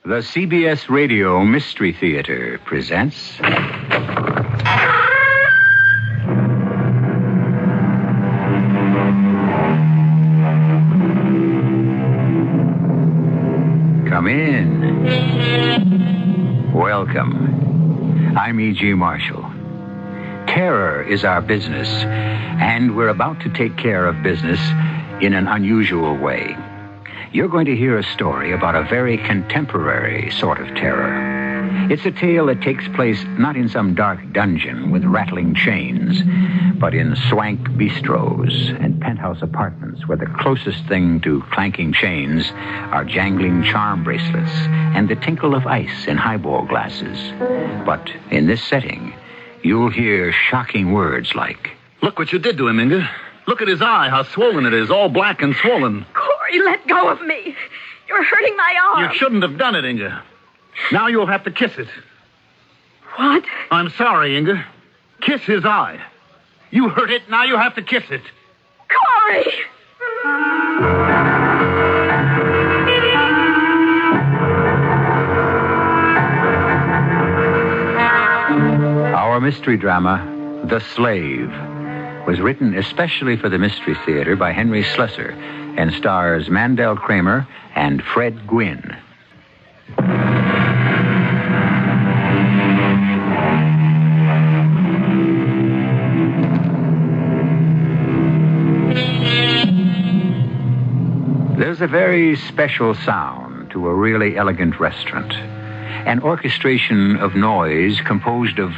The CBS Radio Mystery Theater presents... Come in. Welcome. I'm E.G. Marshall. Terror is our business, and we're about to take care of business in an unusual way. You're going to hear a story about a very contemporary sort of terror. It's a tale that takes place not in some dark dungeon with rattling chains, but in swank bistros and penthouse apartments where the closest thing to clanking chains are jangling charm bracelets and the tinkle of ice in highball glasses. But in this setting, you'll hear shocking words like... Look what you did to him, Inga. Look at his eye, how swollen it is, all black and swollen. Corey, let go of me. You're hurting my arm. You shouldn't have done it, Inga. Now you'll have to kiss it. What? I'm sorry, Inga. Kiss his eye. You hurt it, now you have to kiss it. Corey! Our mystery drama, The Slave, was written especially for the Mystery Theater by Henry Slessor and stars Mandel Kramer and Fred Gwynne. There's a very special sound to a really elegant restaurant. An orchestration of noise composed of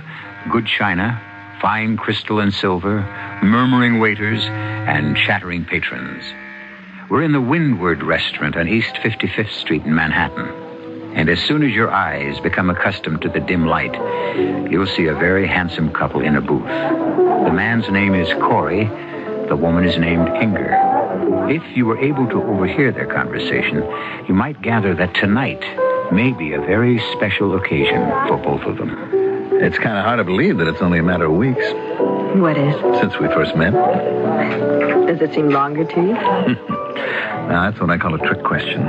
good china, fine crystal and silver, murmuring waiters, and chattering patrons. We're in the Windward Restaurant on East 55th Street in Manhattan. And as soon as your eyes become accustomed to the dim light, you'll see a very handsome couple in a booth. The man's name is Corey. The woman is named Inger. If you were able to overhear their conversation, you might gather that tonight may be a very special occasion for both of them. It's kind of hard to believe that it's only a matter of weeks. What is? Since we first met. Does it seem longer to you? Now, that's what I call a trick question.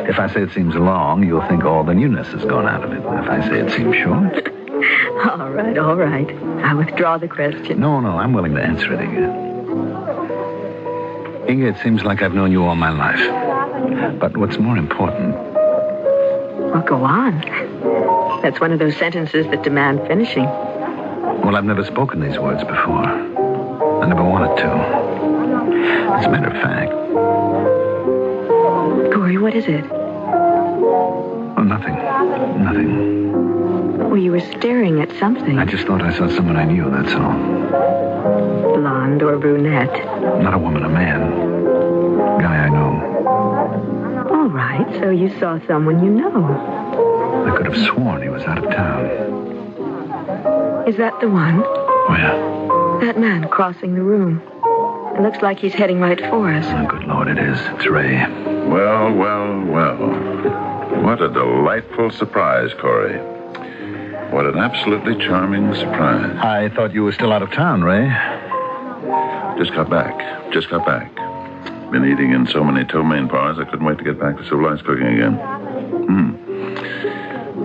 If I say it seems long, you'll think all the newness has gone out of it. If I say it seems short... All right. I withdraw the question. No, I'm willing to answer it, Inga. Inga, it seems like I've known you all my life. But what's more important... Well, go on. That's one of those sentences that demand finishing. Well, I've never spoken these words before. I never wanted to. As a matter of fact... Corey, what is it? Oh, nothing. Well, you were staring at something. I just thought I saw someone I knew, that's all. Blonde or brunette? Not a woman, a man. Guy I know. All right, so you saw someone you know. I could have sworn he was out of town. Is that the one? Where? That man crossing the room. It looks like he's heading right for us. Oh, good Lord, it is. It's Ray. Well. What a delightful surprise, Corey. What an absolutely charming surprise. I thought you were still out of town, Ray. Just got back. Been eating in so many ptomaine bars, I couldn't wait to get back to civilized cooking again.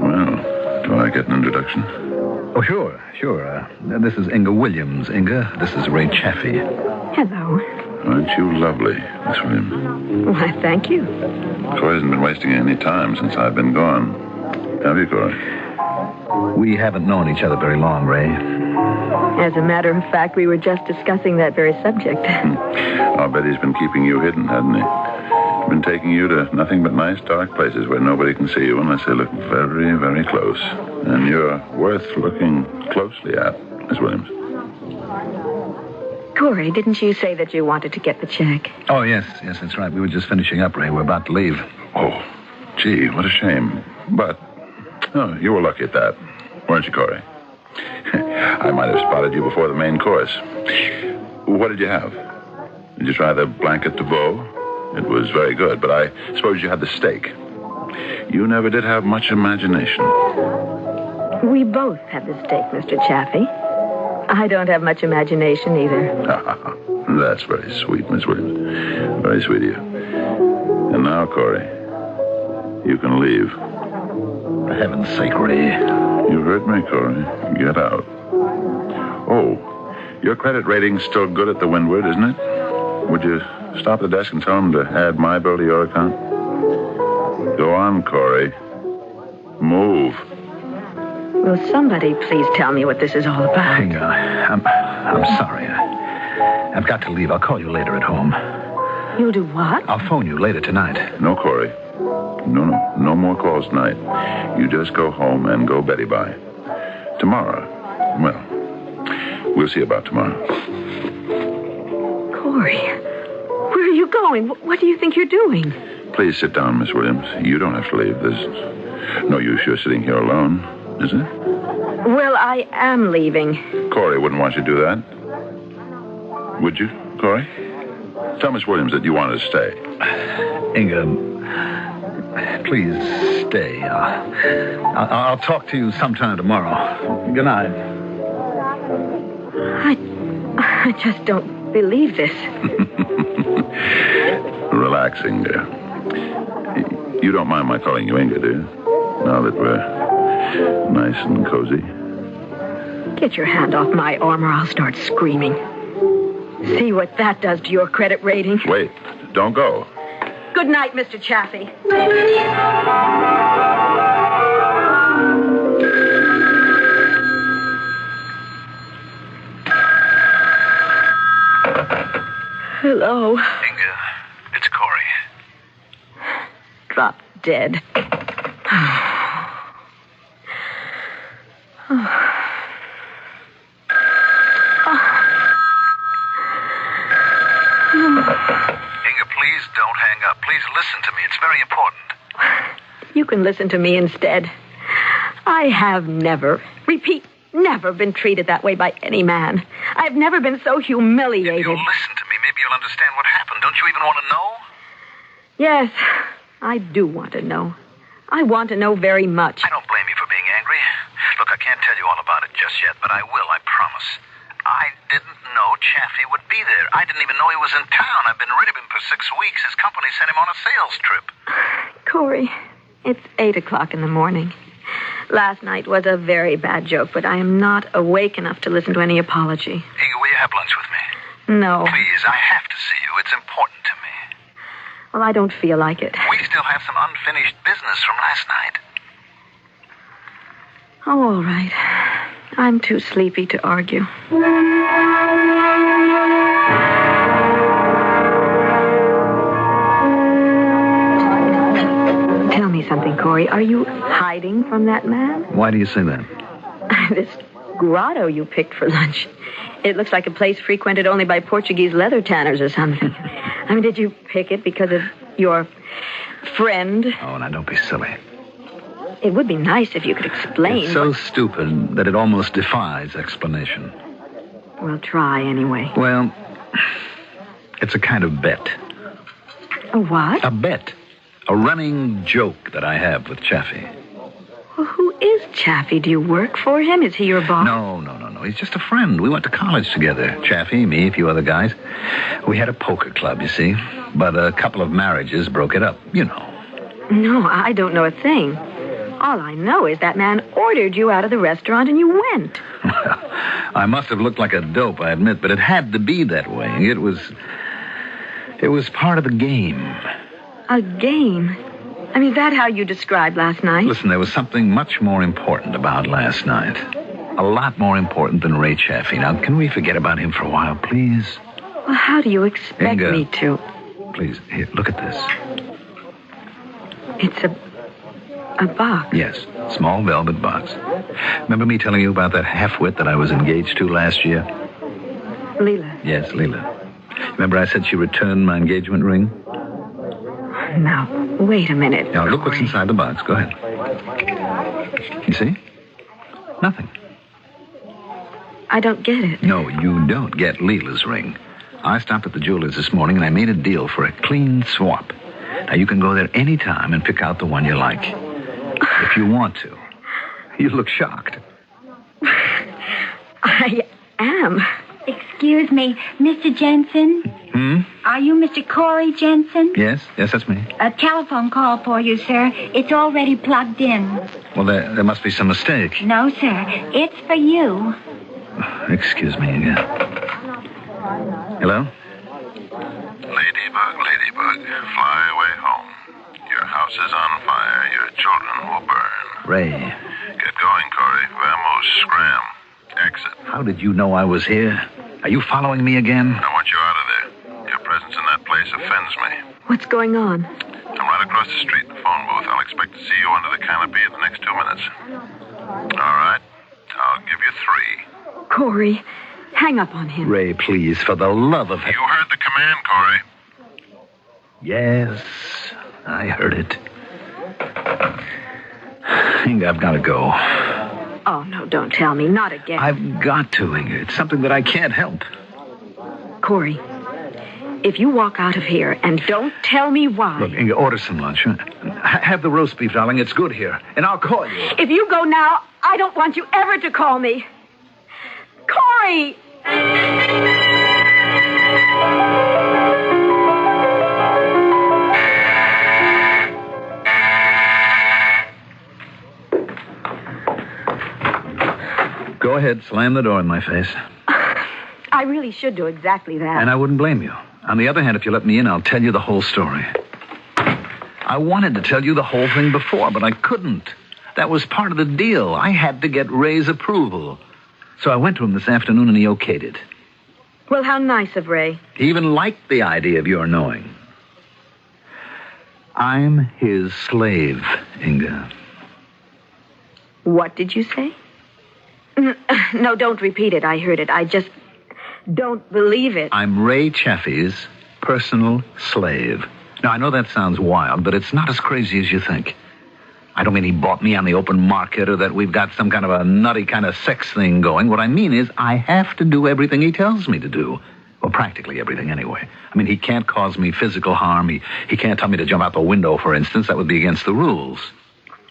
Well, do I get an introduction? Oh, sure. This is Inga Williams, Inga. This is Ray Chaffee. Hello. Aren't you lovely, Miss Williams? Why, thank you. Corey hasn't been wasting any time since I've been gone. Have you, Corey? We haven't known each other very long, Ray. As a matter of fact, we were just discussing that very subject. I'll bet he's been keeping you hidden, hasn't he? Been taking you to nothing but nice, dark places where nobody can see you unless they look very, very close. And you're worth looking closely at, Miss Williams. Corey, didn't you say that you wanted to get the check? Oh, yes, that's right. We were just finishing up, Ray. We're about to leave. Oh, gee, what a shame. But, you were lucky at that, weren't you, Corey? I might have spotted you before the main course. What did you have? Did you try the blanket de veau? It was very good, but I suppose you had the steak. You never did have much imagination. We both have the steak, Mr. Chaffee. I don't have much imagination either. That's very sweet, Miss Williams. Very sweet of you. And now, Corey, you can leave. For heaven's sake, Ray. You heard me, Corey. Get out. Oh, your credit rating's still good at the Windward, isn't it? Would you stop at the desk and tell them to add my bill to your account? Go on, Corey. Move. Will somebody please tell me what this is all about? Inga, I'm sorry. I've got to leave. I'll call you later at home. You'll do what? I'll phone you later tonight. No, Corey. No more calls tonight. You just go home and go Betty by. Tomorrow, well, we'll see about tomorrow. Corey, where are you going? What do you think you're doing? Please sit down, Miss Williams. You don't have to leave. There's no use you're sitting here alone, is it? Well, I am leaving. Corey wouldn't want you to do that. Would you, Corey? Tell Miss Williams that you want to stay. Inga, please stay. I'll talk to you sometime tomorrow. Good night. I just don't believe this. Relax, Inga. You don't mind my calling you Inga, do you? Now that we're nice and cozy. Get your hand off my arm or I'll start screaming. See what that does to your credit rating. Wait, don't go. Good night, Mr. Chaffee. Hello. Inga, it's Corey. Drop dead. Inga, please don't hang up. Please listen to me. It's very important. You can listen to me instead. I have never, repeat, never been treated that way by any man. I've never been so humiliated. If you'll listen to me, maybe you'll understand what happened. Don't you even want to know? Yes, I do want to know. I want to know very much. I don't blame you for being angry. Look, I can't tell you all about it just yet, but I will, I promise. I didn't know Chaffee would be there. I didn't even know he was in town. I've been rid of him for 6 weeks. His company sent him on a sales trip. Corey, it's 8 o'clock in the morning. Last night was a very bad joke, but I am not awake enough to listen to any apology. Inga, will you have lunch with me? No. Please, I have to see you. It's important to me. Well, I don't feel like it. We still have some unfinished business from last night. Oh, all right. I'm too sleepy to argue. Tell me something, Corey. Are you hiding from that man? Why do you say that? This grotto you picked for lunch. It looks like a place frequented only by Portuguese leather tanners or something. I mean, did you pick it because of your friend? Oh, now don't be silly. It would be nice if you could explain. It's so stupid that it almost defies explanation. Well, try anyway. Well, it's a kind of bet. A what? A bet. A running joke that I have with Chaffee. Well, who is Chaffee? Do you work for him? Is he your boss? No. He's just a friend. We went to college together. Chaffee, me, a few other guys. We had a poker club, you see. But a couple of marriages broke it up, you know. No, I don't know a thing. All I know is that man ordered you out of the restaurant and you went. Well, I must have looked like a dope, I admit, but it had to be that way. It was part of the game. A game? I mean, is that how you described last night? Listen, there was something much more important about last night. A lot more important than Ray Chaffee. Now, can we forget about him for a while, please? Well, how do you expect Inga, me to? Please, here, look at this. It's a box. Yes, small velvet box. Remember me telling you about that half-wit that I was engaged to last year? Leela. Yes, Leela. Remember I said she returned my engagement ring? Now, wait a minute. Now, look what's inside the box. Go ahead. You see? Nothing. I don't get it. No, you don't get Leela's ring. I stopped at the jeweler's this morning and I made a deal for a clean swap. Now, you can go there any time and pick out the one you like. If you want to. You look shocked. I am. Excuse Excuse me, Mr. Jensen? Are you Mr. Corey Jensen? Yes, that's me. A telephone call for you, sir. It's already plugged in. Well, there must be some mistake. No, sir. It's for you. Excuse me again. Hello? Ladybug, fly away home. Your house is on fire. Your children will burn. Ray. Get going, Corey. Vamos, scram. Exit. How did you know I was here? Are you following me again? I want you out of there. Your presence in that place offends me. What's going on? I'm right across the street in the phone booth. I'll expect to see you under the canopy in the next 2 minutes. All right. I'll give you 3. Corey, hang up on him. Ray, please, for the love of... You heard the command, Corey. Yes, I heard it. Inga, I've got to go. Oh, no, don't tell me. Not again. I've got to, Inga. It's something that I can't help. Corey, if you walk out of here and don't tell me why... Look, Inga, order some lunch. Huh? Have the roast beef, darling. It's good here. And I'll call you. If you go now, I don't want you ever to call me. Corey! Go ahead, slam the door in my face. I really should do exactly that. And I wouldn't blame you. On the other hand, if you let me in, I'll tell you the whole story. I wanted to tell you the whole thing before, but I couldn't. That was part of the deal. I had to get Ray's approval. So I went to him this afternoon and he okayed it. Well, how nice of Ray. He even liked the idea of your knowing. I'm his slave, Inga. What did you say? No, don't repeat it. I heard it. I just don't believe it. I'm Ray Chaffee's personal slave. Now, I know that sounds wild, but it's not as crazy as you think. I don't mean he bought me on the open market or that we've got some kind of a nutty kind of sex thing going. What I mean is I have to do everything he tells me to do. Well, practically everything anyway. I mean, he can't cause me physical harm. He can't tell me to jump out the window, for instance. That would be against the rules.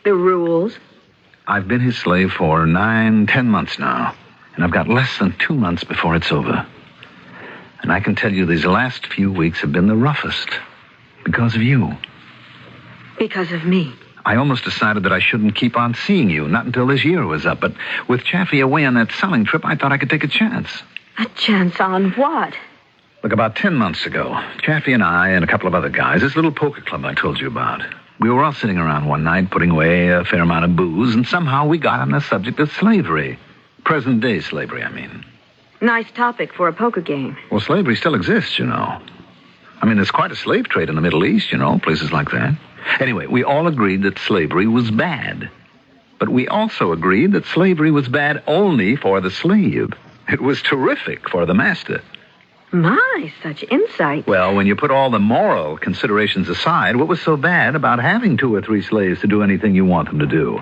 The rules? I've been his slave for 9-10 months now, and I've got less than 2 months before it's over. And I can tell you these last few weeks have been the roughest because of you. Because of me? I almost decided that I shouldn't keep on seeing you, not until this year was up. But with Chaffee away on that selling trip, I thought I could take a chance. A chance on what? Look, about 10 months ago, Chaffee and I and a couple of other guys, this little poker club I told you about, we were all sitting around one night putting away a fair amount of booze, and somehow we got on the subject of slavery. Present-day slavery, I mean. Nice topic for a poker game. Well, slavery still exists, you know. I mean, there's quite a slave trade in the Middle East, you know, places like that. Anyway, we all agreed that slavery was bad. But we also agreed that slavery was bad only for the slave. It was terrific for the master. My, such insight. Well, when you put all the moral considerations aside, what was so bad about having 2 or 3 slaves to do anything you want them to do?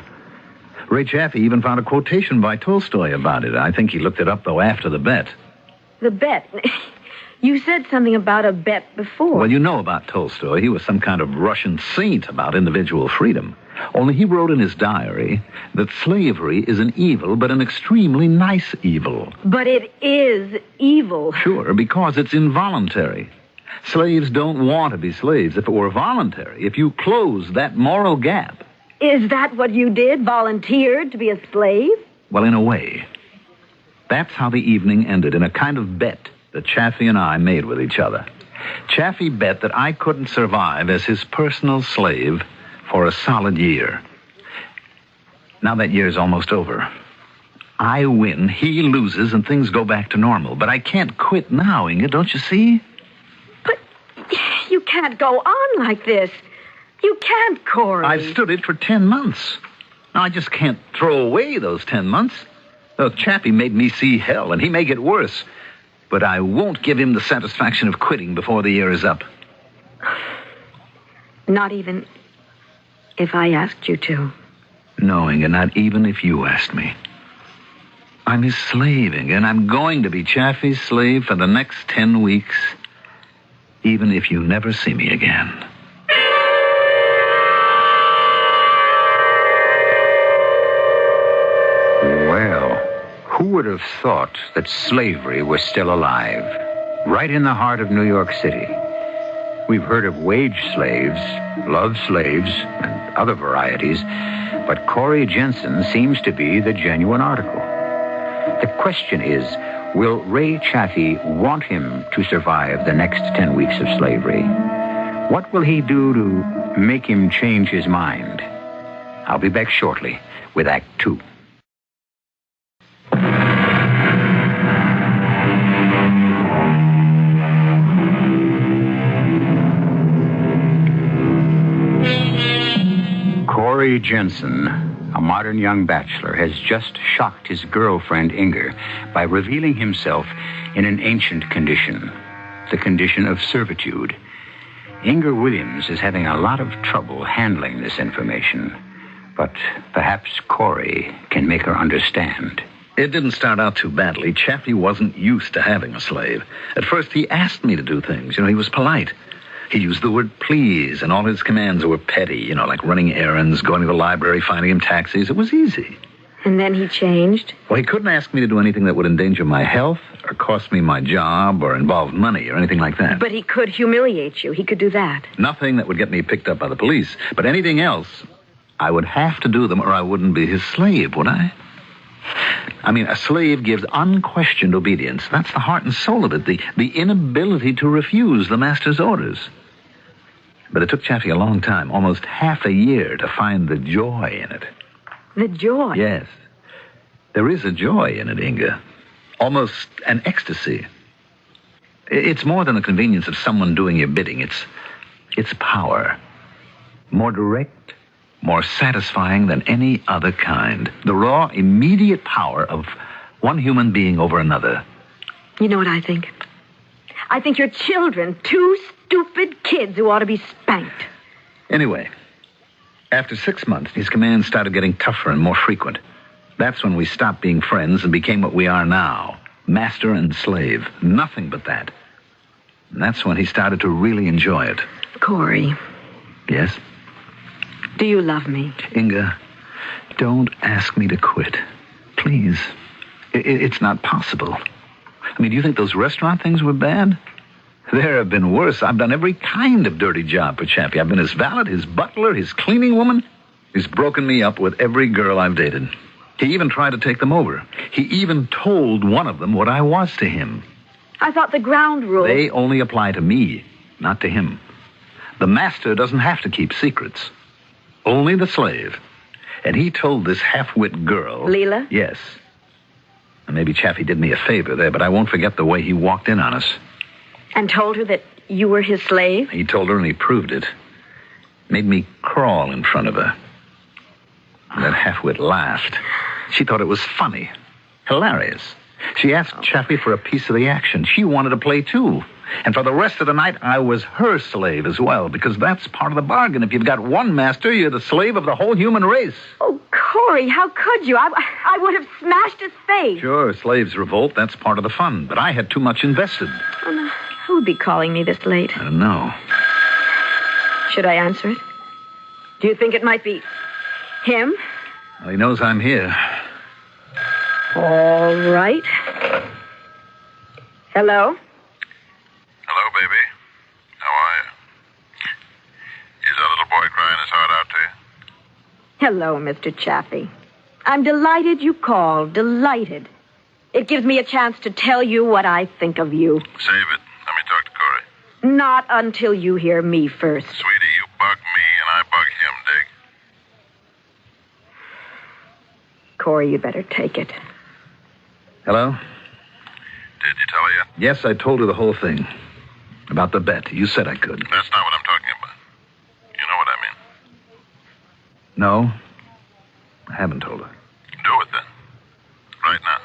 Ray Chaffee even found a quotation by Tolstoy about it. I think he looked it up, though, after the bet. The bet? You said something about a bet before. Well, you know about Tolstoy. He was some kind of Russian saint about individual freedom. Only he wrote in his diary that slavery is an evil, but an extremely nice evil. But it is evil. Sure, because it's involuntary. Slaves don't want to be slaves. If it were voluntary, if you close that moral gap... Is that what you did? Volunteered to be a slave? Well, in a way. That's how the evening ended, in a kind of bet that Chaffee and I made with each other. Chaffee bet that I couldn't survive as his personal slave for a solid year. Now that year's almost over. I win, he loses, and things go back to normal. But I can't quit now, Inga, don't you see? But you can't go on like this. You can't, Corey. I've stood it for 10 months. Now, I just can't throw away those 10 months. Look, Chaffee made me see hell, and he may get worse. But I won't give him the satisfaction of quitting before the year is up. Not even if I asked you to. No, Inga, not even if you asked me. I'm his slave, Inga, and I'm going to be Chaffee's slave for the next 10 weeks, even if you never see me again. Well, who would have thought that slavery was still alive, right in the heart of New York City? We've heard of wage slaves, love slaves, and other varieties, but Corey Jensen seems to be the genuine article. The question is, will Ray Chaffee want him to survive the next 10 weeks of slavery? What will he do to make him change his mind? I'll be back shortly with Act 2. Corey Jensen, a modern young bachelor, has just shocked his girlfriend Inger by revealing himself in an ancient condition, the condition of servitude. Inger Williams is having a lot of trouble handling this information, but perhaps Corey can make her understand. It didn't start out too badly. Chaffee wasn't used to having a slave. At first, he asked me to do things. He was polite. He used the word please, and all his commands were petty, like running errands, going to the library, finding him taxis. It was easy. And then he changed? Well, he couldn't ask me to do anything that would endanger my health or cost me my job or involve money or anything like that. But he could humiliate you. He could do that. Nothing that would get me picked up by the police. But anything else, I would have to do them or I wouldn't be his slave, would I? A slave gives unquestioned obedience. That's the heart and soul of it, the inability to refuse the master's orders. But it took Chaffee a long time, almost half a year, to find the joy in it. The joy? Yes. There is a joy in it, Inga. Almost an ecstasy. It's more than the convenience of someone doing your bidding. It's power. More direct, more satisfying than any other kind. The raw, immediate power of one human being over another. You know what I think? I think you're children, two stupid kids who ought to be spanked. Anyway, after 6 months, his commands started getting tougher and more frequent. That's when we stopped being friends and became what we are now, master and slave. Nothing but that. And that's when he started to really enjoy it. Corey. Yes? Do you love me? Inga, don't ask me to quit. Please. It's not possible. Do you think those restaurant things were bad? There have been worse. I've done every kind of dirty job for Chaffee. I've been his valet, his butler, his cleaning woman. He's broken me up with every girl I've dated. He even tried to take them over. He even told one of them what I was to him. I thought the ground rules... They only apply to me, not to him. The master doesn't have to keep secrets. Only the slave. And he told this half-wit girl... Leela? Yes. And maybe Chaffee did me a favor there, but I won't forget the way he walked in on us. And told her that you were his slave? He told her and he proved it. Made me crawl in front of her. And that half-wit laughed. She thought it was funny. Hilarious. She asked Chaffee for a piece of the action. She wanted to play, too. And for the rest of the night, I was her slave as well, because that's part of the bargain. If you've got one master, you're the slave of the whole human race. Oh, Corey, how could you? I would have smashed his face. Sure, slaves revolt. That's part of the fun. But I had too much invested. Oh, no. Who would be calling me this late? I don't know. Should I answer it? Do you think it might be him? Well, he knows I'm here. All right. Hello? Hello, baby. How are you? Is that little boy crying his heart out to you? Hello, Mr. Chaffee. I'm delighted you called. Delighted. It gives me a chance to tell you what I think of you. Save it. Let me talk to Corey. Not until you hear me first. Sweetie, you bug me and I bug him, Dick. Corey, you better take it. Hello? Did you tell her yet? Yes, I told her the whole thing. About the bet. You said I could. That's not what I'm talking about. You know what I mean. No, I haven't told her. Do it then. Right now.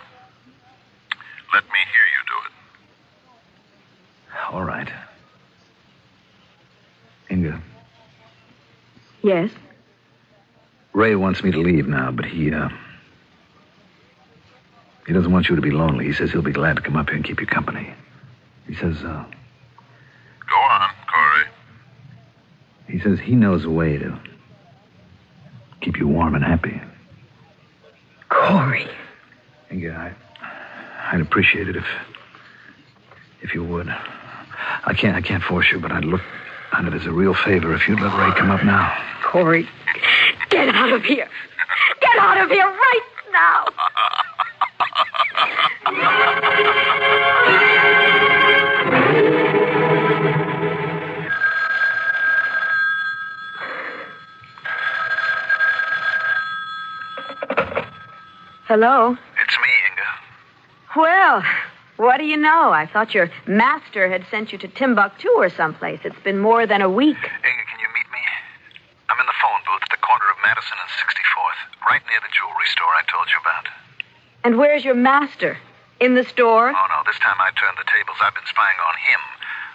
Let me hear you do it. All right. Inga, Yes? Ray wants me to leave now, but he doesn't want you to be lonely. He says he'll be glad to come up here and keep you company. He says, Go on, Corey. He says he knows a way to keep you warm and happy. Corey. Inga, I'd appreciate it if you would. I can't force you, but I'd look on it as a real favor if you'd let Ray come up now. Corey, get out of here. Get out of here right now. Hello? It's me, Inga. Well, what do you know? I thought your master had sent you to Timbuktu or someplace. It's been more than a week. Inga, can you meet me? I'm in the phone booth at the corner of Madison and 64th, right near the jewelry store I told you about. And where's your master? In the store? Oh, no, this time I turned the tables. I've been spying on him.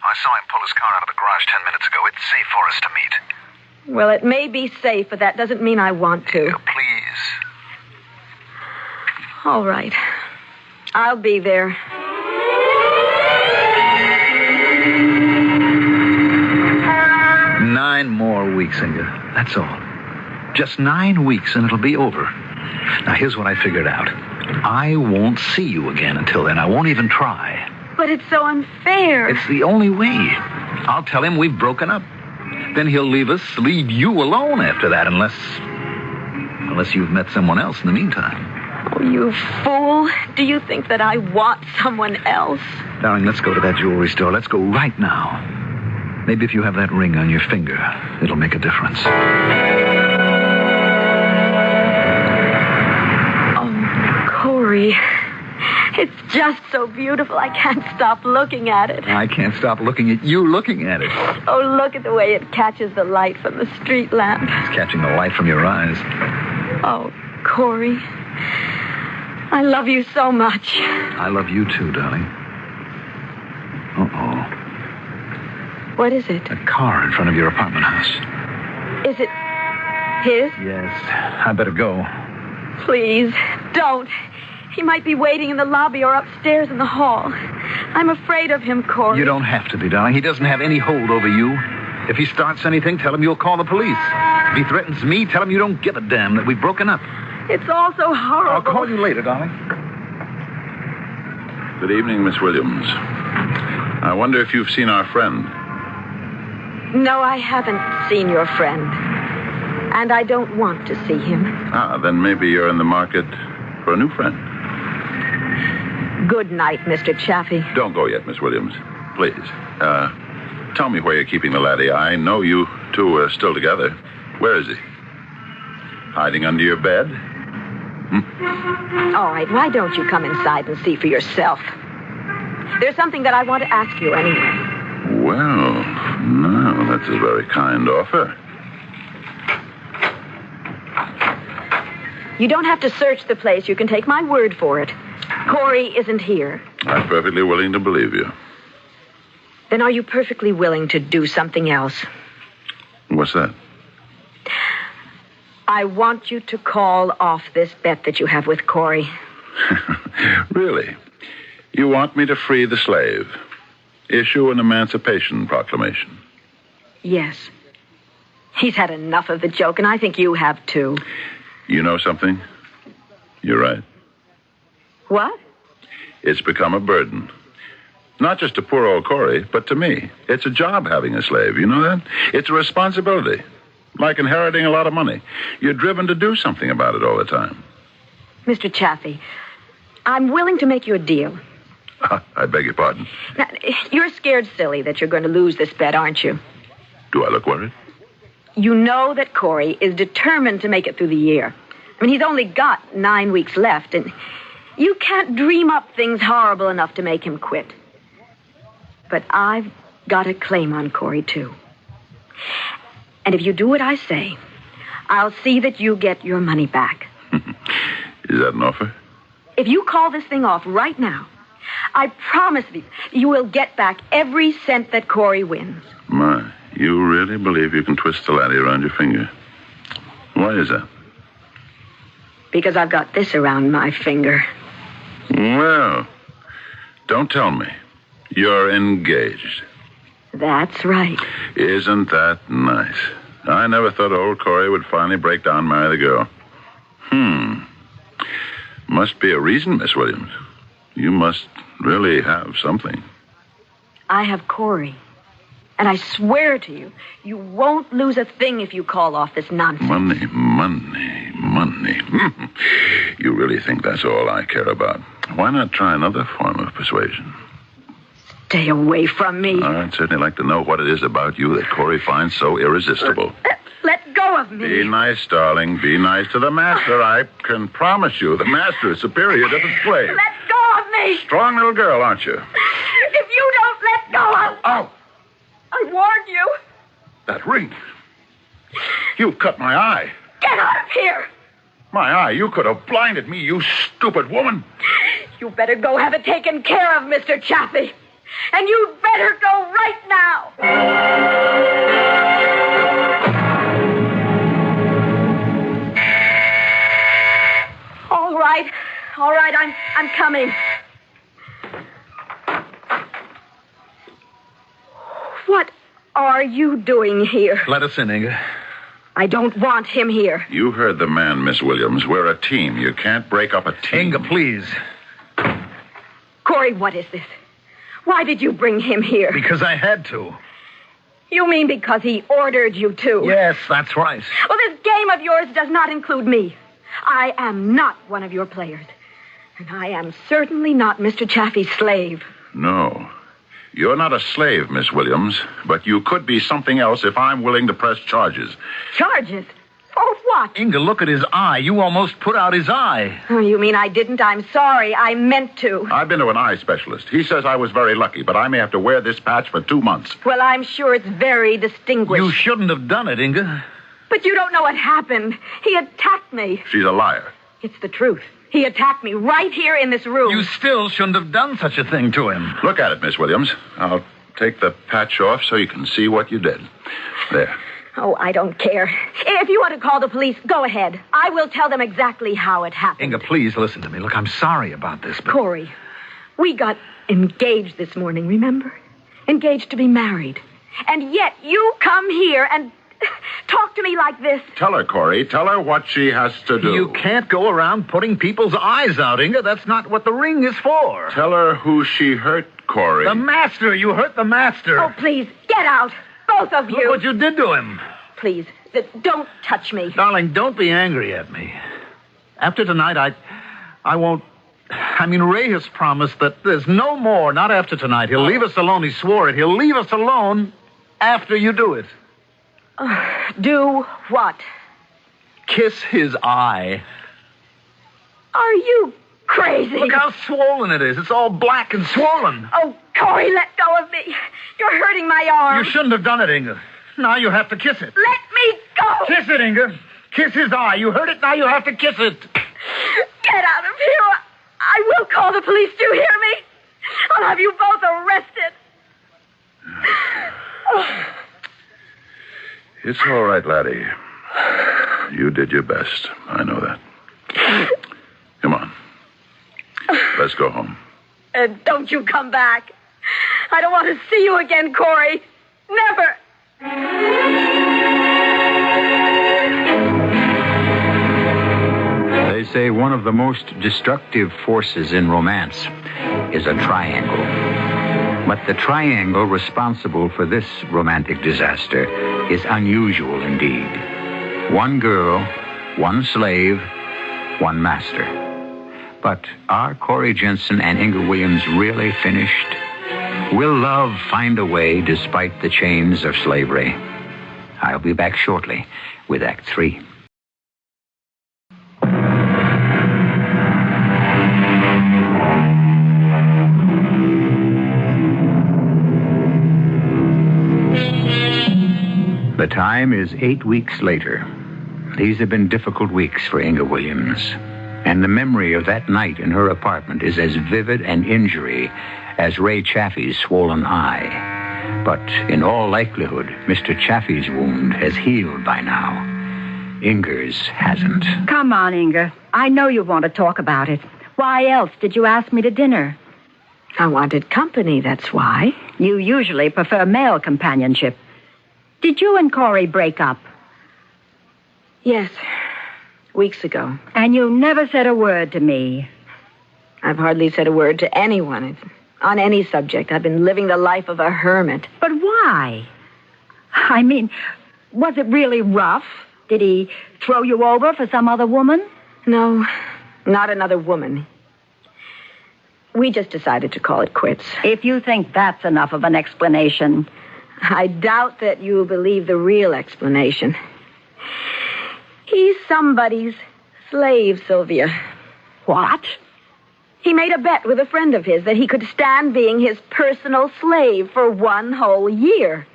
I saw him pull his car out of the garage 10 minutes ago. It's safe for us to meet. Well, it may be safe, but that doesn't mean I want to. Inga, please. All right. I'll be there. Nine more weeks, Inga. That's all. Just 9 weeks and it'll be over. Now, here's what I figured out. I won't see you again until then. I won't even try. But it's so unfair. It's the only way. I'll tell him we've broken up. Then he'll leave you alone after that, unless you've met someone else in the meantime. Oh, you fool. Do you think that I want someone else? Darling, let's go to that jewelry store. Let's go right now. Maybe if you have that ring on your finger, it'll make a difference. Oh, Corey. It's just so beautiful. I can't stop looking at it. I can't stop looking at you looking at it. Oh, look at the way it catches the light from the street lamp. It's catching the light from your eyes. Oh, Corey. I love you so much. I love you too, darling. Uh-oh. What is it? A car in front of your apartment house. Is it his? Yes. I better go. Please, don't. He might be waiting in the lobby or upstairs in the hall. I'm afraid of him, Corey. You don't have to be, darling. He doesn't have any hold over you. If he starts anything, tell him you'll call the police. If he threatens me, tell him you don't give a damn, that we've broken up. It's all so horrible. I'll call you later, darling. Good evening, Miss Williams. I wonder if you've seen our friend. No, I haven't seen your friend. And I don't want to see him. Then maybe you're in the market for a new friend. Good night, Mr. Chaffee. Don't go yet, Miss Williams. Please. Tell me where you're keeping the laddie. I know you two are still together. Where is he? Hiding under your bed? All right, why don't you come inside and see for yourself? There's something that I want to ask you anyway. Well, no, that's a very kind offer. You don't have to search the place. You can take my word for it. Corey isn't here. I'm perfectly willing to believe you. Then are you perfectly willing to do something else? What's that? I want you to call off this bet that you have with Corey. Really? You want me to free the slave? Issue an emancipation proclamation? Yes. He's had enough of the joke, and I think you have too. You know something? You're right. What? It's become a burden. Not just to poor old Corey, but to me. It's a job having a slave, you know that? It's a responsibility. Like inheriting a lot of money. You're driven to do something about it all the time. Mr. Chaffee, I'm willing to make you a deal. I beg your pardon. Now, you're scared silly that you're going to lose this bet, aren't you? Do I look worried? You know that Corey is determined to make it through the year. I mean, he's only got 9 weeks left, and you can't dream up things horrible enough to make him quit. But I've got a claim on Corey, too. And if you do what I say, I'll see that you get your money back. Is that an offer? If you call this thing off right now, I promise you will get back every cent that Corey wins. My, you really believe you can twist the laddie around your finger? Why is that? Because I've got this around my finger. Well, don't tell me. You're engaged. That's right. Isn't that nice? I never thought old Corey would finally break down and marry the girl. Must be a reason, Miss Williams. You must really have something. I have Corey. And I swear to you, you won't lose a thing if you call off this nonsense. Money. You really think that's all I care about? Why not try another form of persuasion? Stay away from me. I'd certainly like to know what it is about you that Corey finds so irresistible. Let go of me. Be nice, darling. Be nice to the master. I can promise you the master is superior to the slave. Let go of me. Strong little girl, aren't you? If you don't let go of... Ow! I warned you. That ring. You cut my eye. Get out of here. My eye. You could have blinded me, you stupid woman. You better go have it taken care of, Mr. Chaffee. And you'd better go right now. All right, I'm coming. What are you doing here? Let us in, Inga. I don't want him here. You heard the man, Miss Williams. We're a team. You can't break up a team. Inga, please. Corey, what is this? Why did you bring him here? Because I had to. You mean because he ordered you to? Yes, that's right. Well, this game of yours does not include me. I am not one of your players. And I am certainly not Mr. Chaffee's slave. No. You're not a slave, Miss Williams, but you could be something else if I'm willing to press charges. Charges? For what? Inga, look at his eye. You almost put out his eye. Oh, you mean I didn't? I'm sorry. I meant to. I've been to an eye specialist. He says I was very lucky, but I may have to wear this patch for 2 months. Well, I'm sure it's very distinguished. You shouldn't have done it, Inga. But you don't know what happened. He attacked me. She's a liar. It's the truth. He attacked me right here in this room. You still shouldn't have done such a thing to him. Look at it, Miss Williams. I'll take the patch off so you can see what you did. There. Oh, I don't care. If you want to call the police, go ahead. I will tell them exactly how it happened. Inga, please listen to me. Look, I'm sorry about this, but... Corey, we got engaged this morning, remember? Engaged to be married. And yet you come here and talk to me like this. Tell her, Corey. Tell her what she has to do. You can't go around putting people's eyes out, Inga. That's not what the ring is for. Tell her who she hurt, Corey. The master. You hurt the master. Oh, please, get out. Both of you. Look what you did to him. Please, don't touch me. Darling, don't be angry at me. After tonight, I won't... I mean, Ray has promised that there's no more, not after tonight. He'll leave us alone. He swore it. He'll leave us alone after you do it. Do what? Kiss his eye. Are you crazy? Look how swollen it is. It's all black and swollen. Oh, Corey, let go of me. You're hurting my arm. You shouldn't have done it, Inga. Now you have to kiss it. Let me go. Kiss it, Inga. Kiss his eye. You hurt it, now you have to kiss it. Get out of here. I will call the police. Do you hear me? I'll have you both arrested. It's all right, laddie. You did your best. I know that. Come on. Let's go home. Don't you come back. I don't want to see you again, Corey. Never. They say one of the most destructive forces in romance is a triangle. But the triangle responsible for this romantic disaster is unusual indeed. One girl, one slave, one master. But are Corey Jensen and Inga Williams really finished? Will love find a way despite the chains of slavery? I'll be back shortly with Act 3. The time is 8 weeks later. These have been difficult weeks for Inga Williams. And the memory of that night in her apartment is as vivid an injury as Ray Chaffee's swollen eye. But in all likelihood, Mr. Chaffee's wound has healed by now. Inga's hasn't. Come on, Inga. I know you want to talk about it. Why else did you ask me to dinner? I wanted company, that's why. You usually prefer male companionship. Did you and Corey break up? Yes, weeks ago. And you never said a word to me. I've hardly said a word to anyone on any subject. I've been living the life of a hermit. But why? I mean, was it really rough? Did he throw you over for some other woman? No, not another woman. We just decided to call it quits. If you think that's enough of an explanation. I doubt that you'll believe the real explanation. He's somebody's slave, Sylvia. What? He made a bet with a friend of his that he could stand being his personal slave for 1 whole year.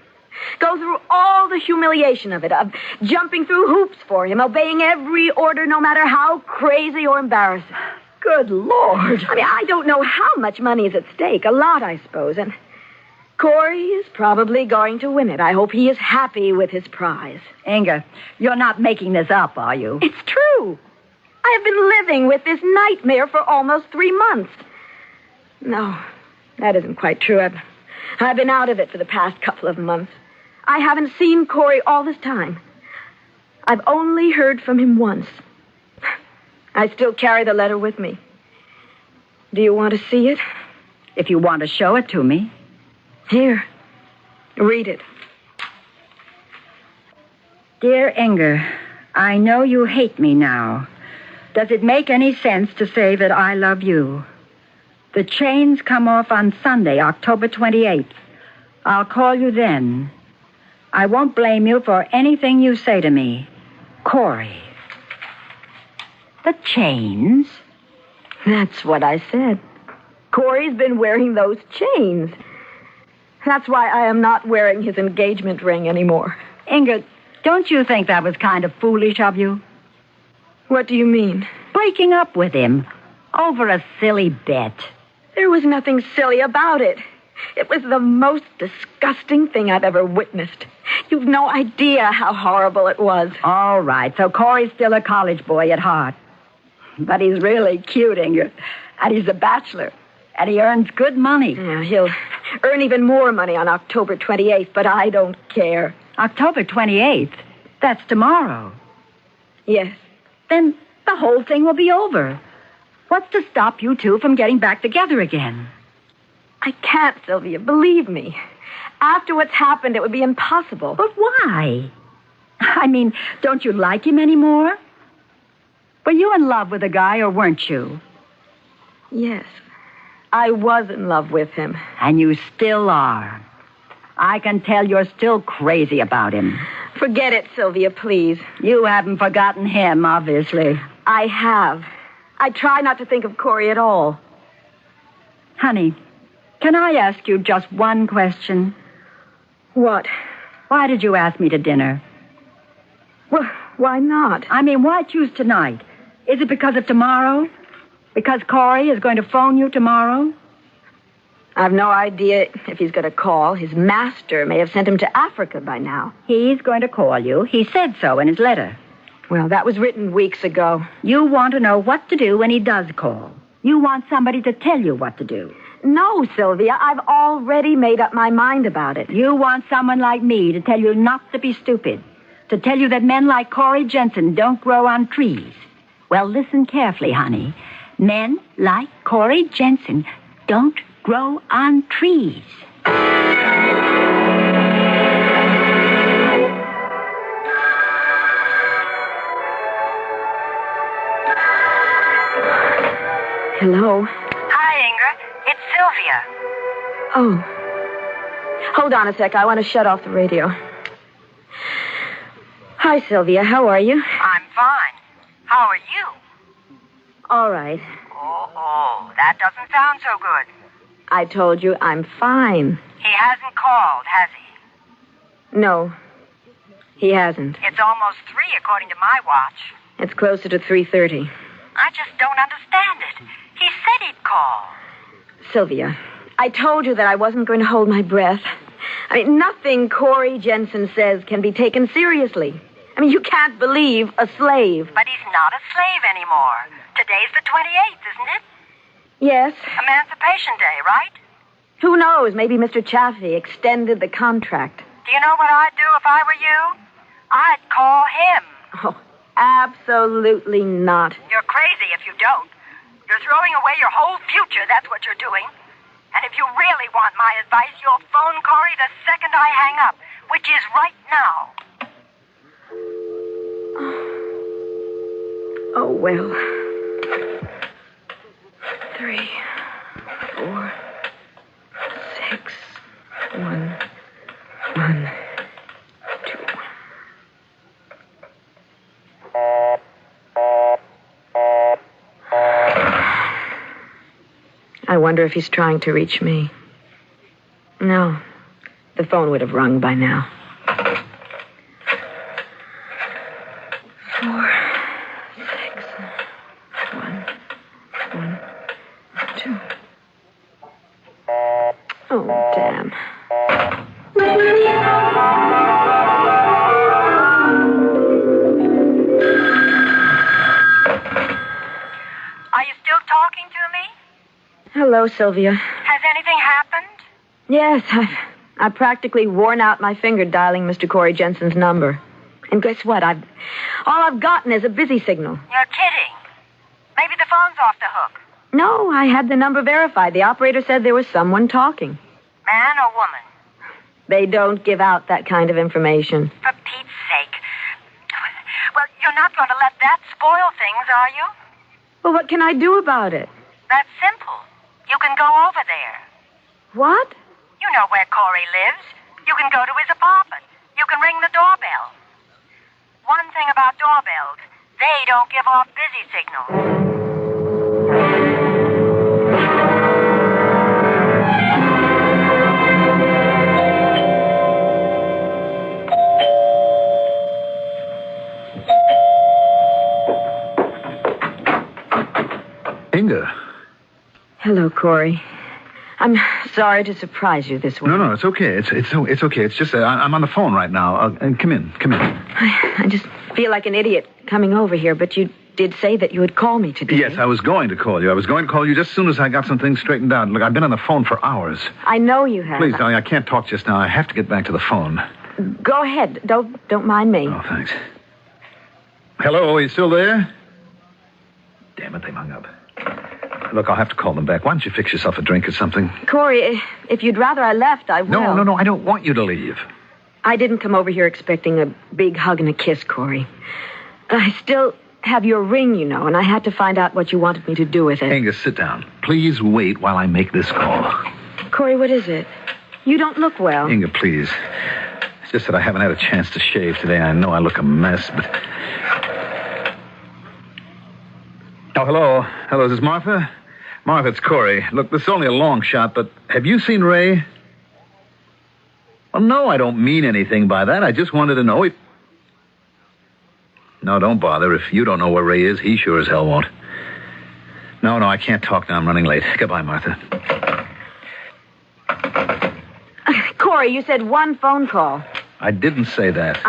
Go through all the humiliation of it, of jumping through hoops for him, obeying every order no matter how crazy or embarrassing. Good Lord. I mean, I don't know how much money is at stake. A lot, I suppose. And Corey is probably going to win it. I hope he is happy with his prize. Inga, you're not making this up, are you? It's true. I have been living with this nightmare for almost 3 months. No, that isn't quite true. I've been out of it for the past couple of months. I haven't seen Corey all this time. I've only heard from him once. I still carry the letter with me. Do you want to see it? If you want to show it to me. Here, read it. Dear Inger, I know you hate me now. Does it make any sense to say that I love you? The chains come off on Sunday, October 28th. I'll call you then. I won't blame you for anything you say to me. Corey. The chains? That's what I said. Corey's been wearing those chains. That's why I am not wearing his engagement ring anymore. Inga, don't you think that was kind of foolish of you? What do you mean? Breaking up with him over a silly bet. There was nothing silly about it. It was the most disgusting thing I've ever witnessed. You've no idea how horrible it was. All right, so Corey's still a college boy at heart. But he's really cute, Inga. And he's a bachelor. And he earns good money. Yeah, he'll earn even more money on October 28th, but I don't care. October 28th? That's tomorrow. Yes. Then the whole thing will be over. What's to stop you two from getting back together again? I can't, Sylvia. Believe me. After what's happened, it would be impossible. But why? I mean, don't you like him anymore? Were you in love with the guy or weren't you? Yes. I was in love with him. And you still are. I can tell you're still crazy about him. Forget it, Sylvia, please. You haven't forgotten him, obviously. I have. I try not to think of Corey at all. Honey, can I ask you just one question? What? Why did you ask me to dinner? Well, why not? I mean, why choose tonight? Is it because of tomorrow? Because Corey is going to phone you tomorrow? I've no idea if he's going to call. His master may have sent him to Africa by now. He's going to call you. He said so in his letter. Well, that was written weeks ago. You want to know what to do when he does call. You want somebody to tell you what to do. No, Sylvia, I've already made up my mind about it. You want someone like me to tell you not to be stupid. To tell you that men like Corey Jensen don't grow on trees. Well, listen carefully, honey. Men like Corey Jensen don't grow on trees. Hello? Hi, Inga. It's Sylvia. Oh. Hold on a sec. I want to shut off the radio. Hi, Sylvia. How are you? I'm fine. How are you? All right. Oh, that doesn't sound so good. I told you I'm fine. He hasn't called, has he? No, he hasn't. It's almost 3 according to my watch. It's closer to 3:30. I just don't understand it. He said he'd call. Sylvia, I told you that I wasn't going to hold my breath. I mean, nothing Corey Jensen says can be taken seriously. I mean, you can't believe a slave. But he's not a slave anymore. Today's the 28th, isn't it? Yes. Emancipation Day, right? Who knows? Maybe Mr. Chaffee extended the contract. Do you know what I'd do if I were you? I'd call him. Oh, absolutely not. You're crazy if you don't. You're throwing away your whole future, that's what you're doing. And if you really want my advice, you'll phone Corey the second I hang up, which is right now. Oh, well. 3, 4, 6, 1, 1, 2. I wonder if he's trying to reach me. No, the phone would have rung by now. 4, 6, 1, 1, 2. Oh, damn. Are you still talking to me? Hello, Sylvia. Has anything happened? Yes, I've practically worn out my finger dialing Mr. Corey Jensen's number. And guess what? all I've gotten is a busy signal. You're kidding. Maybe the phone's off the hook. No, I had the number verified. The operator said there was someone talking. Man or woman? They don't give out that kind of information. For Pete's sake. Well, you're not going to let that spoil things, are you? Well, what can I do about it? That's simple. You can go over there. What? You know where Corey lives. You can go to his apartment. You can ring the doorbell. One thing about doorbells, they don't give off busy signals. Inga. Hello, Corey. I'm sorry to surprise you this way. No, it's okay. It's okay. It's just I'm on the phone right now. Come in. I just feel like an idiot coming over here, but you did say that you would call me today. Yes, I was going to call you. I was going to call you just as soon as I got some things straightened out. Look, I've been on the phone for hours. I know you have. Please, darling, I can't talk just now. I have to get back to the phone. Go ahead. Don't mind me. Oh, thanks. Hello, are you still there? Damn it, they hung up. Look, I'll have to call them back. Why don't you fix yourself a drink or something? Corey, if you'd rather I left, I will. No, I don't want you to leave. I didn't come over here expecting a big hug and a kiss, Corey. I still have your ring, you know, and I had to find out what you wanted me to do with it. Angus, sit down. Please wait while I make this call. Corey, what is it? You don't look well. Inga, please. It's just that I haven't had a chance to shave today. I know I look a mess, but... Oh, hello. Hello, is this Martha? Martha, it's Corey. Look, this is only a long shot, but have you seen Ray? Well, no, I don't mean anything by that. I just wanted to know if... No, don't bother. If you don't know where Ray is, he sure as hell won't. No, I can't talk now. I'm running late. Goodbye, Martha. Corey, you said one phone call. I didn't say that.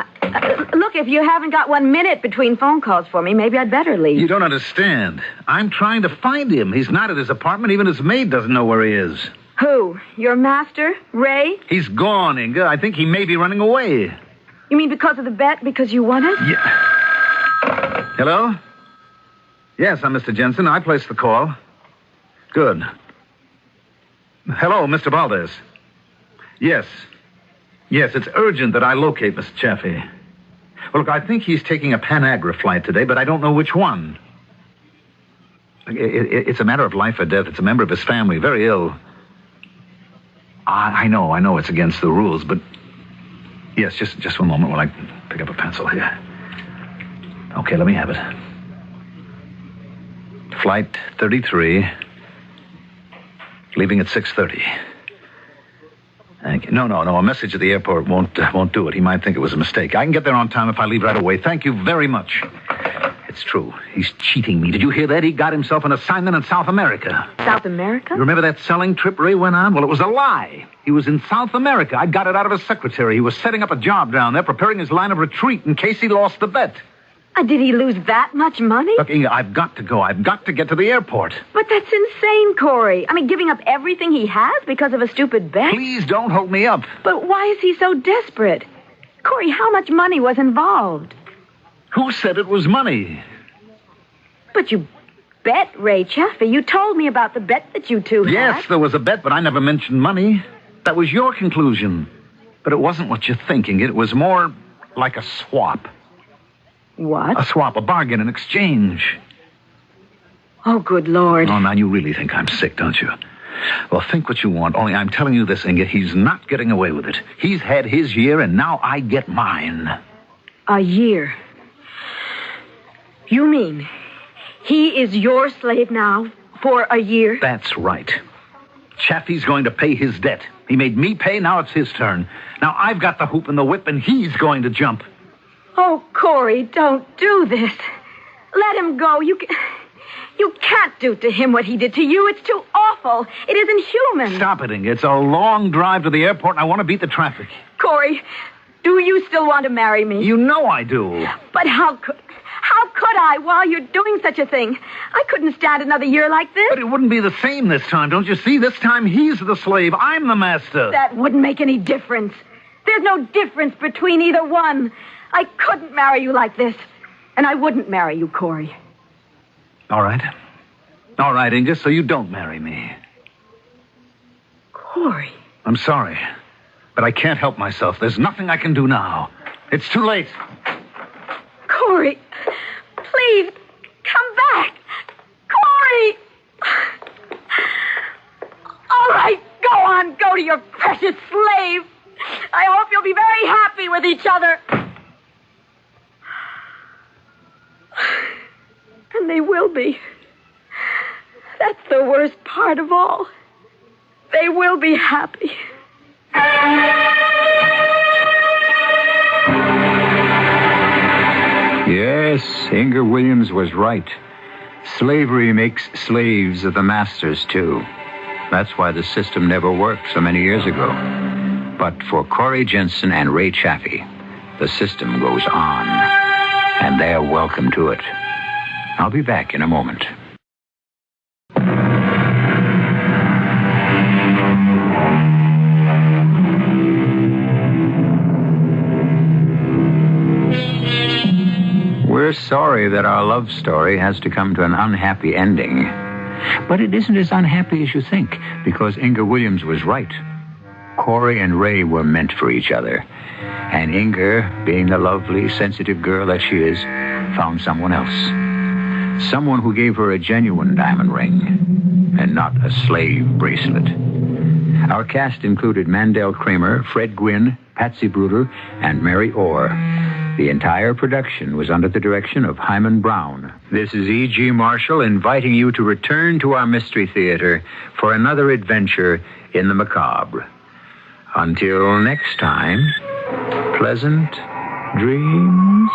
Look, if you haven't got 1 minute between phone calls for me, maybe I'd better leave. You don't understand. I'm trying to find him. He's not at his apartment. Even his maid doesn't know where he is. Who? Your master? Ray? He's gone, Inga. I think he may be running away. You mean because of the bet? Because you won it? Yeah. Hello? Yes, I'm Mr. Jensen. I placed the call. Good. Hello, Mr. Valdez. Yes, it's urgent that I locate Mr. Chaffee. Well, look, I think he's taking a Pan-Agra flight today, but I don't know which one. It's a matter of life or death. It's a member of his family, very ill. I know it's against the rules, but... Yes, just one moment while I pick up a pencil here. Okay, let me have it. Flight 33, leaving at 6:30. Thank you. No. A message at the airport won't do it. He might think it was a mistake. I can get there on time if I leave right away. Thank you very much. It's true. He's cheating me. Did you hear that? He got himself an assignment in South America. South America? You remember that selling trip Ray went on? Well, it was a lie. He was in South America. I got it out of his secretary. He was setting up a job down there, preparing his line of retreat in case he lost the bet. Did he lose that much money? Look, Inga, I've got to go. I've got to get to the airport. But that's insane, Corey. I mean, giving up everything he has because of a stupid bet? Please don't hold me up. But why is he so desperate? Corey, how much money was involved? Who said it was money? But you bet, Ray Chaffee. You told me about the bet that you two had. Yes, there was a bet, but I never mentioned money. That was your conclusion. But it wasn't what you're thinking. It was more like a swap. What? A swap, a bargain, an exchange. Oh, good Lord. Oh, now you really think I'm sick, don't you? Well, think what you want. Only I'm telling you this, Inga, he's not getting away with it. He's had his year, and now I get mine. A year? You mean he is your slave now for a year? That's right. Chaffee's going to pay his debt. He made me pay, now it's his turn. Now I've got the hoop and the whip, and he's going to jump. Oh, Corey, don't do this. Let him go. You can't do to him what he did to you. It's too awful. It isn't human. Stop it, Inga. It's a long drive to the airport, and I want to beat the traffic. Corey, do you still want to marry me? You know I do. But how could I while you're doing such a thing? I couldn't stand another year like this. But it wouldn't be the same this time, don't you see? This time he's the slave. I'm the master. That wouldn't make any difference. There's no difference between either one. I couldn't marry you like this. And I wouldn't marry you, Corey. All right. All right, Inga, so you don't marry me. Corey. I'm sorry, but I can't help myself. There's nothing I can do now. It's too late. Corey, please, come back. Corey! All right, go on. Go to your precious slave. I hope you'll be very happy with each other. And they will be. That's the worst part of all. They will be happy. Yes, Inga Williams was right. Slavery makes slaves of the masters, too. That's why the system never worked so many years ago. But for Corey Jensen and Ray Chaffee, the system goes on. And they're welcome to it. I'll be back in a moment. We're sorry that our love story has to come to an unhappy ending. But it isn't as unhappy as you think, because Inga Williams was right. Corey and Ray were meant for each other. And Inga, being the lovely, sensitive girl that she is, found someone else. Someone who gave her a genuine diamond ring, and not a slave bracelet. Our cast included Mandel Kramer, Fred Gwynn, Patsy Bruder, and Mary Orr. The entire production was under the direction of Hyman Brown. This is E.G. Marshall inviting you to return to our Mystery Theater for another adventure in the macabre. Until next time, pleasant dreams.